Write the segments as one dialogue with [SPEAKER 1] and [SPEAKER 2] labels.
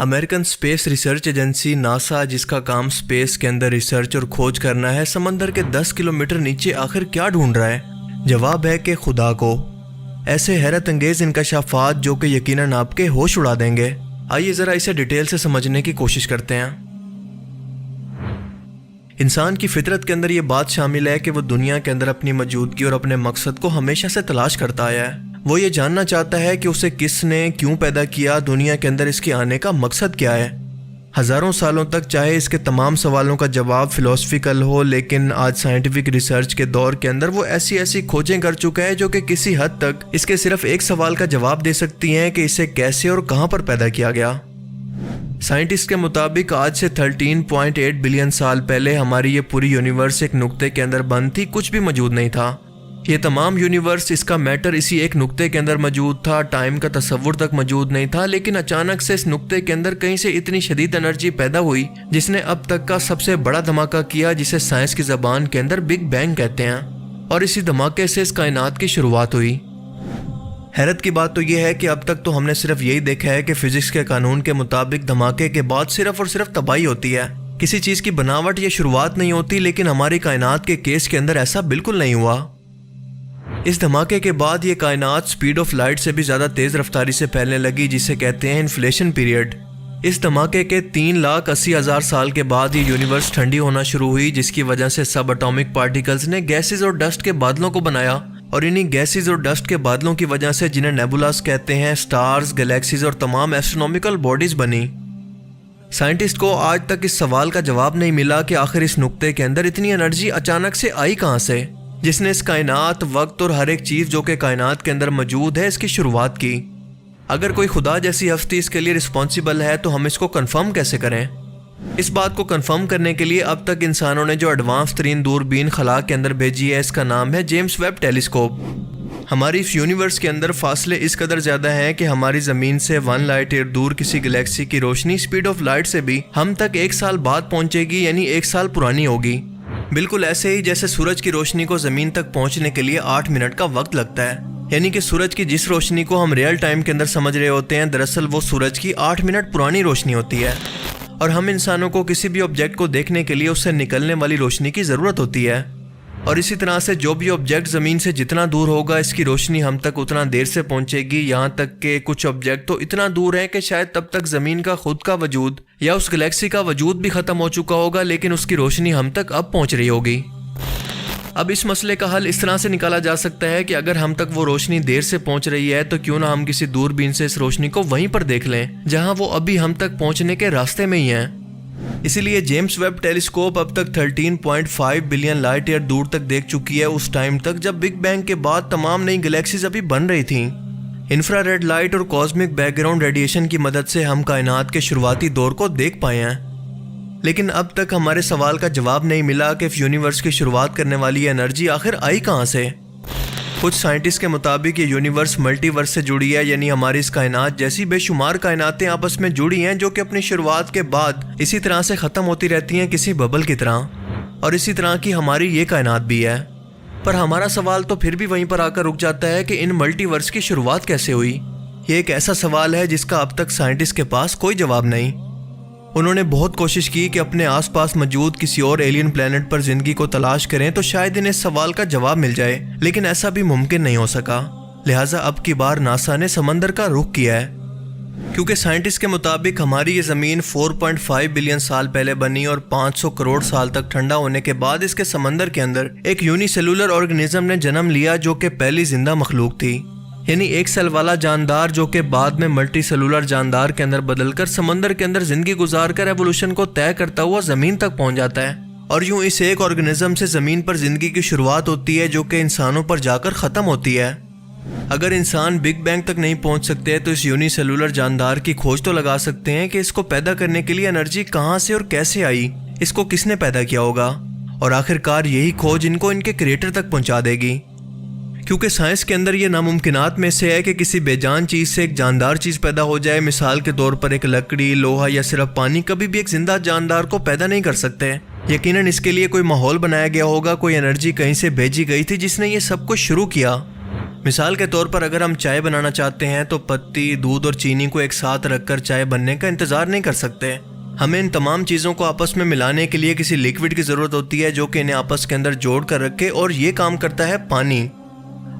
[SPEAKER 1] American space research agency NASA, جس کا کام space کے اندر ریسرچ اور کھوج کرنا ہے، سمندر کے 10 کلومیٹر نیچے آخر کیا ڈھونڈ رہا ہے؟ جواب ہے کہ خدا کو۔ ایسے حیرت انگیز انکشافات جو کہ یقیناً آپ کے ہوش اڑا دیں گے۔ آئیے ذرا اسے ڈیٹیل سے سمجھنے کی کوشش کرتے ہیں۔ انسان کی فطرت کے اندر یہ بات شامل ہے کہ وہ دنیا کے اندر اپنی موجودگی اور اپنے مقصد کو ہمیشہ سے تلاش کرتا آیا ہے۔ وہ یہ جاننا چاہتا ہے کہ اسے کس نے کیوں پیدا کیا، دنیا کے اندر اس کے آنے کا مقصد کیا ہے۔ ہزاروں سالوں تک چاہے اس کے تمام سوالوں کا جواب فلسفیکل ہو، لیکن آج سائنٹیفک ریسرچ کے دور کے اندر وہ ایسی کھوجیں کر چکا ہے جو کہ کسی حد تک اس کے صرف ایک سوال کا جواب دے سکتی ہیں کہ اسے کیسے اور کہاں پر پیدا کیا گیا۔ سائنٹسٹ کے مطابق آج سے 13.8 بلین سال پہلے ہماری یہ پوری یونیورس ایک نقطے کے اندر بند تھی، کچھ بھی موجود نہیں تھا۔ یہ تمام یونیورس، اس کا میٹر اسی ایک نقطے کے اندر موجود تھا، ٹائم کا تصور تک موجود نہیں تھا، لیکن اچانک سے اس نقطے کے اندر کہیں سے اتنی شدید انرجی پیدا ہوئی جس نے اب تک کا سب سے بڑا دھماکہ کیا، جسے سائنس کی زبان کے اندر بگ بینگ کہتے ہیں، اور اسی دھماکے سے اس کائنات کی شروعات ہوئی۔ حیرت کی بات تو یہ ہے کہ اب تک تو ہم نے صرف یہی دیکھا ہے کہ فزکس کے قانون کے مطابق دھماکے کے بعد صرف اور صرف تباہی ہوتی ہے، کسی چیز کی بناوٹ یا شروعات نہیں ہوتی، لیکن ہماری کائنات کے کیس کے اندر ایسا بالکل نہیں ہوا۔ اس دھماکے کے بعد یہ کائنات سپیڈ آف لائٹ سے بھی زیادہ تیز رفتاری سے پھیلنے لگی، جسے کہتے ہیں انفلیشن پیریڈ۔ اس دھماکے کے 3,80,000 سال کے بعد یہ یونیورس ٹھنڈی ہونا شروع ہوئی، جس کی وجہ سے سب اٹامک پارٹیکلز نے گیسز اور ڈسٹ کے بادلوں کو بنایا، اور انہی گیسز اور ڈسٹ کے بادلوں کی وجہ سے، جنہیں نیبولاز کہتے ہیں، سٹارز، گلیکسیز اور تمام ایسٹرونومیکل باڈیز بنی۔ سائنٹسٹ کو آج تک اس سوال کا جواب نہیں ملا کہ آخر اس نقطے کے اندر اتنی انرجی اچانک سے آئی کہاں سے، جس نے اس کائنات، وقت اور ہر ایک چیز جو کہ کائنات کے اندر موجود ہے، اس کی شروعات کی۔ اگر کوئی خدا جیسی ہستی اس کے لیے رسپانسیبل ہے تو ہم اس کو کنفرم کیسے کریں؟ اس بات کو کنفرم کرنے کے لیے اب تک انسانوں نے جو ایڈوانس ترین دوربین خلا کے اندر بھیجی ہے، اس کا نام ہے جیمس ویب ٹیلیسکوپ۔ ہماری اس یونیورس کے اندر فاصلے اس قدر زیادہ ہیں کہ ہماری زمین سے 1 لائٹ ایئر دور کسی گلیکسی کی روشنی سپیڈ آف لائٹ سے بھی ہم تک 1 سال بعد پہنچے گی، یعنی 1 سال پرانی ہوگی۔ بالکل ایسے ہی جیسے سورج کی روشنی کو زمین تک پہنچنے کے لیے 8 منٹ کا وقت لگتا ہے، یعنی کہ سورج کی جس روشنی کو ہم ریئل ٹائم کے اندر سمجھ رہے ہوتے ہیں، دراصل وہ سورج کی 8 منٹ پرانی روشنی ہوتی ہے، اور ہم انسانوں کو کسی بھی آبجیکٹ کو دیکھنے کے لیے اس سے نکلنے والی روشنی کی ضرورت ہوتی ہے۔ اور اسی طرح سے جو بھی آبجیکٹ زمین سے جتنا دور ہوگا، اس کی روشنی ہم تک اتنا دیر سے پہنچے گی، یہاں تک کہ کچھ آبجیکٹ تو اتنا دور ہیں کہ شاید تب تک زمین کا خود کا وجود یا اس گلیکسی کا وجود بھی ختم ہو چکا ہوگا، لیکن اس کی روشنی ہم تک اب پہنچ رہی ہوگی۔ اب اس مسئلے کا حل اس طرح سے نکالا جا سکتا ہے کہ اگر ہم تک وہ روشنی دیر سے پہنچ رہی ہے تو کیوں نہ ہم کسی دوربین سے اس روشنی کو وہیں پر دیکھ لیں جہاں وہ ابھی ہم تک پہنچنے کے راستے میں ہی ہیں۔ اسی لیے جیمس ویب ٹیلیسکوپ اب تک 13.5 بلین لائٹ ایئر دور تک دیکھ چکی ہے، اس ٹائم تک جب بگ بینگ کے بعد تمام نئی گلیکسیز ابھی بن رہی تھیں۔ انفرا ریڈ لائٹ اور کاسمک بیک گراؤنڈ ریڈیشن کی مدد سے ہم کائنات کے شروعاتی دور کو دیکھ پائے ہیں، لیکن اب تک ہمارے سوال کا جواب نہیں ملا کہ یونیورس کی شروعات کرنے والی انرجی آخر آئی کہاں سے۔ کچھ سائنٹسٹ کے مطابق یہ یونیورس ملٹی ورس سے جڑی ہے، یعنی ہماری اس کائنات جیسی بے شمار کائناتیں آپس میں جڑی ہیں جو کہ اپنی شروعات کے بعد اسی طرح سے ختم ہوتی رہتی ہیں، کسی ببل کی طرح، اور اسی طرح کی ہماری یہ کائنات بھی ہے۔ پر ہمارا سوال تو پھر بھی وہیں پر آ کر رک جاتا ہے کہ ان ملٹی ورس کی شروعات کیسے ہوئی؟ یہ ایک ایسا سوال ہے جس کا اب تک سائنٹسٹ کے پاس کوئی جواب نہیں۔ انہوں نے بہت کوشش کی کہ اپنے آس پاس موجود کسی اور ایلین پلانٹ پر زندگی کو تلاش کریں تو شاید انہیں اس سوال کا جواب مل جائے، لیکن ایسا بھی ممکن نہیں ہو سکا۔ لہٰذا اب کی بار ناسا نے سمندر کا رخ کیا ہے، کیونکہ سائنٹسٹ کے مطابق ہماری یہ زمین 4.5 بلین سال پہلے بنی، اور 500 کروڑ سال تک ٹھنڈا ہونے کے بعد اس کے سمندر کے اندر ایک یونی سیلولر آرگنزم نے جنم لیا جو کہ پہلی زندہ مخلوق تھی، یعنی ایک سیل والا جاندار جو کہ بعد میں ملٹی سیلولر جاندار کے اندر بدل کر سمندر کے اندر زندگی گزار کر ایوولوشن کو طے کرتا ہوا زمین تک پہنچ جاتا ہے، اور یوں اس ایک آرگنزم سے زمین پر زندگی کی شروعات ہوتی ہے جو کہ انسانوں پر جا کر ختم ہوتی ہے۔ اگر انسان بگ بینگ تک نہیں پہنچ سکتے تو اس یونی سیلولر جاندار کی کھوج تو لگا سکتے ہیں کہ اس کو پیدا کرنے کے لیے انرجی کہاں سے اور کیسے آئی، اس کو کس نے پیدا کیا ہوگا، اور آخر کار یہی کھوج ان کو ان کے کریٹر تک پہنچا دے گی۔ کیونکہ سائنس کے اندر یہ ناممکنات میں سے ہے کہ کسی بے جان چیز سے ایک جاندار چیز پیدا ہو جائے۔ مثال کے طور پر ایک لکڑی، لوہا یا صرف پانی کبھی بھی ایک زندہ جاندار کو پیدا نہیں کر سکتے۔ یقیناً اس کے لیے کوئی ماحول بنایا گیا ہوگا، کوئی انرجی کہیں سے بھیجی گئی تھی جس نے یہ سب کچھ شروع کیا۔ مثال کے طور پر اگر ہم چائے بنانا چاہتے ہیں تو پتی، دودھ اور چینی کو ایک ساتھ رکھ کر چائے بننے کا انتظار نہیں کر سکتے. ہمیں ان تمام چیزوں کو آپس میں ملانے کے لیے کسی لیکوڈ کی ضرورت ہوتی ہے جو کہ انہیں آپس کے اندر جوڑ کر رکھے، اور یہ کام کرتا ہے پانی.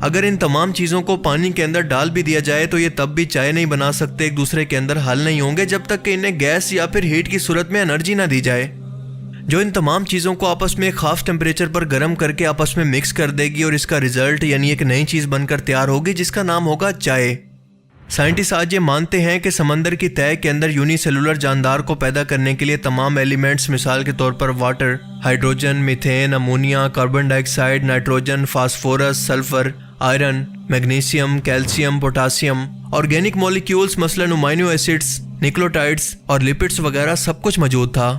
[SPEAKER 1] اگر ان تمام چیزوں کو پانی کے اندر ڈال بھی دیا جائے تو یہ تب بھی چائے نہیں بنا سکتے، ایک دوسرے کے اندر حل نہیں ہوں گے جب تک کہ انہیں گیس یا پھر ہیٹ کی صورت میں انرجی نہ دی جائے جو ان تمام چیزوں کو آپس میں ایک خاص ٹیمپریچر پر گرم کر کے آپس میں مکس کر دے گی، اور اس کا ریزلٹ یعنی ایک نئی چیز بن کر تیار ہوگی جس کا نام ہوگا چائے. سائنٹسٹ آج یہ مانتے ہیں کہ سمندر کی تہہ کے اندر یونی سیلولر جاندار کو پیدا کرنے کے لیے تمام ایلیمنٹس، مثال کے طور پر water, hydrogen, methane, ammonia, carbon dioxide, nitrogen, phosphorus, sulphur, iron, magnesium, calcium, potassium, organic molecules مثلاً امائنو ایسڈز، نیوکلیوٹائڈز اور لپڈز وغیرہ سب کچھ موجود تھا.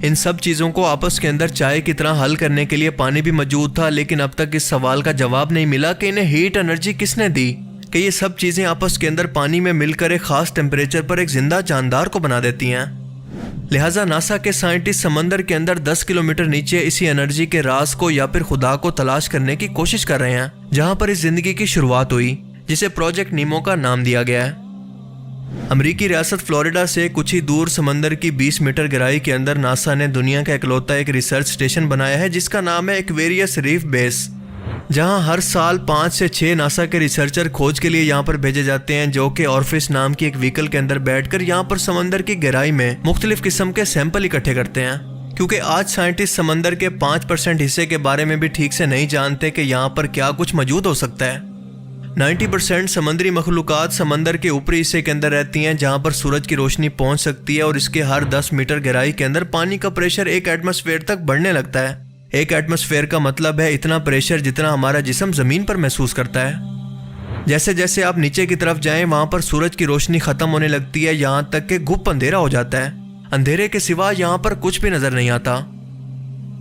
[SPEAKER 1] ان سب چیزوں کو آپس کے اندر چائے کی طرح حل کرنے کے لیے پانی بھی موجود تھا، لیکن اب تک اس سوال کا جواب نہیں ملا کہ انہیں ہیٹ انرجی کس نے دی کہ یہ سب چیزیں آپس کے اندر پانی میں مل کر ایک خاص ٹیمپریچر پر ایک زندہ جاندار کو بنا دیتی ہیں. لہٰذا ناسا کے سائنٹسٹ سمندر کے اندر 10 کلومیٹر نیچے اسی انرجی کے راز کو یا پھر خدا کو تلاش کرنے کی کوشش کر رہے ہیں جہاں پر اس زندگی کی شروعات ہوئی، جسے پروجیکٹ نیمو کا نام دیا گیا ہے. امریکی ریاست فلوریڈا سے کچھ ہی دور سمندر کی 20 میٹر گہرائی کے اندر ناسا نے دنیا کا اکلوتا ایک ریسرچ اسٹیشن بنایا ہے جس کا نام ہے ایکویریس ریف بیس، جہاں ہر سال 5 سے 6 ناسا کے ریسرچر کھوج کے لیے یہاں پر بھیجے جاتے ہیں، جو کہ اورفس نام کی ایک وہیکل کے اندر بیٹھ کر یہاں پر سمندر کی گہرائی میں مختلف قسم کے سیمپل اکٹھے کرتے ہیں. کیونکہ آج سائنٹسٹ سمندر کے 5% حصے کے بارے میں بھی ٹھیک سے نہیں جانتے کہ یہاں پر کیا کچھ موجود ہو سکتا ہے. 90% سمندری مخلوقات سمندر کے اوپری حصے کے اندر رہتی ہیں جہاں پر سورج کی روشنی پہنچ سکتی ہے، اور اس کے ہر 10 میٹر گہرائی کے اندر پانی کا پریشر 1 ایٹماسفیئر تک بڑھنے لگتا ہے. 1 ایٹماسفیئر کا مطلب ہے اتنا پریشر جتنا ہمارا جسم زمین پر محسوس کرتا ہے. جیسے جیسے آپ نیچے کی طرف جائیں وہاں پر سورج کی روشنی ختم ہونے لگتی ہے، یہاں تک کہ گھپ اندھیرا ہو جاتا ہے. اندھیرے کے سوا یہاں پر کچھ بھی نظر نہیں آتا.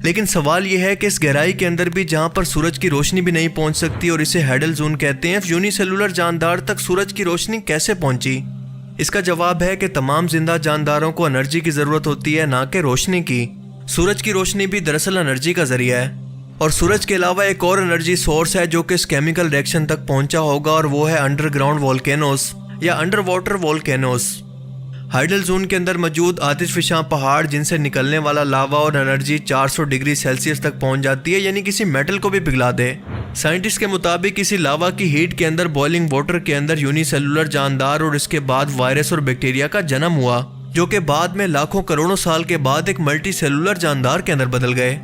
[SPEAKER 1] لیکن سوال یہ ہے کہ اس گہرائی کے اندر بھی جہاں پر سورج کی روشنی بھی نہیں پہنچ سکتی اور اسے ہیڈل زون کہتے ہیں، یونی سیلولر جاندار تک سورج کی روشنی کیسے پہنچی؟ اس کا جواب ہے کہ تمام زندہ جانداروں کو انرجی کی ضرورت ہوتی ہے، نہ کہ روشنی کی. سورج کی روشنی بھی دراصل انرجی کا ذریعہ ہے، اور سورج کے علاوہ ایک اور انرجی سورس ہے جو کہ اس کیمیکل ریئیکشن تک پہنچا ہوگا، اور وہ ہے انڈر گراؤنڈ والکینوز یا under water volcanoes. Hydel zone کے اندر موجود آتش فشاں پہاڑ جن سے نکلنے والا لاوا اور انرجی 400 ڈگری سیلسیس تک پہنچ جاتی ہے، یعنی کسی میٹل کو بھی پگھلا دے. سائنٹسٹ کے مطابق اسی لاوا کی ہیٹ کے اندر بوائلنگ واٹر کے اندر یونی سیلولر جاندار اور اس کے بعد وائرس اور بیکٹیریا کا جنم ہوا، جو کہ بعد میں لاکھوں کروڑوں سال کے بعد ایک ملٹی سیلولر جاندار کے اندر بدل گئے.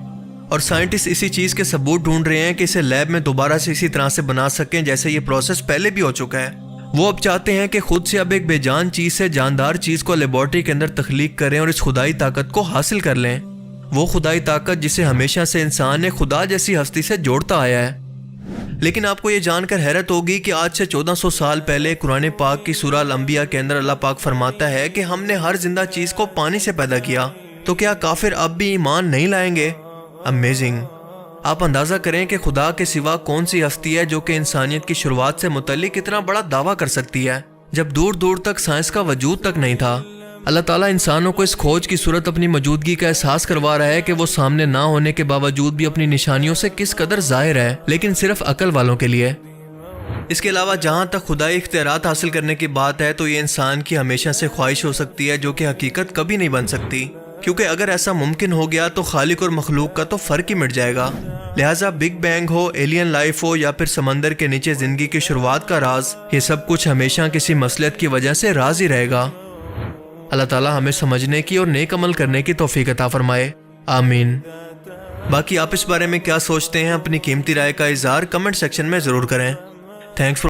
[SPEAKER 1] اور سائنٹسٹ اسی چیز کے ثبوت ڈھونڈ رہے ہیں کہ اسے لیب میں دوبارہ سے اسی طرح سے بنا سکیں جیسے یہ پروسیس پہلے بھی ہو چکا ہے. وہ اب چاہتے ہیں کہ خود سے اب ایک بے جان چیز سے جاندار چیز کو لیبارٹری کے اندر تخلیق کریں اور اس خدائی طاقت کو حاصل کر لیں، وہ خدائی طاقت جسے ہمیشہ سے انسان نے خدا جیسی ہستی سے جوڑتا آیا ہے. لیکن آپ کو یہ جان کر حیرت ہوگی کہ آج سے 1400 سال پہلے قرآن پاک کی سورہ الانبیاء کے اندر اللہ پاک فرماتا ہے کہ ہم نے ہر زندہ چیز کو پانی سے پیدا کیا، تو کیا کافر اب بھی ایمان نہیں لائیں گے؟ امیزنگ. آپ اندازہ کریں کہ خدا کے سوا کون سی ہستی ہے جو کہ انسانیت کی شروعات سے متعلق اتنا بڑا دعویٰ کر سکتی ہے جب دور دور تک سائنس کا وجود تک نہیں تھا. اللہ تعالیٰ انسانوں کو اس کھوج کی صورت اپنی موجودگی کا احساس کروا رہا ہے کہ وہ سامنے نہ ہونے کے باوجود بھی اپنی نشانیوں سے کس قدر ظاہر ہے، لیکن صرف عقل والوں کے لیے. اس کے علاوہ جہاں تک خدائی اختیارات حاصل کرنے کی بات ہے تو یہ انسان کی ہمیشہ سے خواہش ہو سکتی ہے جو کہ حقیقت کبھی نہیں بن سکتی، کیونکہ اگر ایسا ممکن ہو گیا تو خالق اور مخلوق کا تو فرق ہی مٹ جائے گا. لہٰذا بگ بینگ ہو، ایلین لائف ہو یا پھر سمندر کے نیچے زندگی کی شروعات کا راز، یہ سب کچھ ہمیشہ کسی مصلحت کی وجہ سے راز ہی رہے گا. اللہ تعالیٰ ہمیں سمجھنے کی اور نیک عمل کرنے کی توفیق عطا فرمائے، آمین. باقی آپ اس بارے میں کیا سوچتے ہیں؟ اپنی قیمتی رائے کا اظہار کمنٹ سیکشن میں ضرور کریں. تھینکس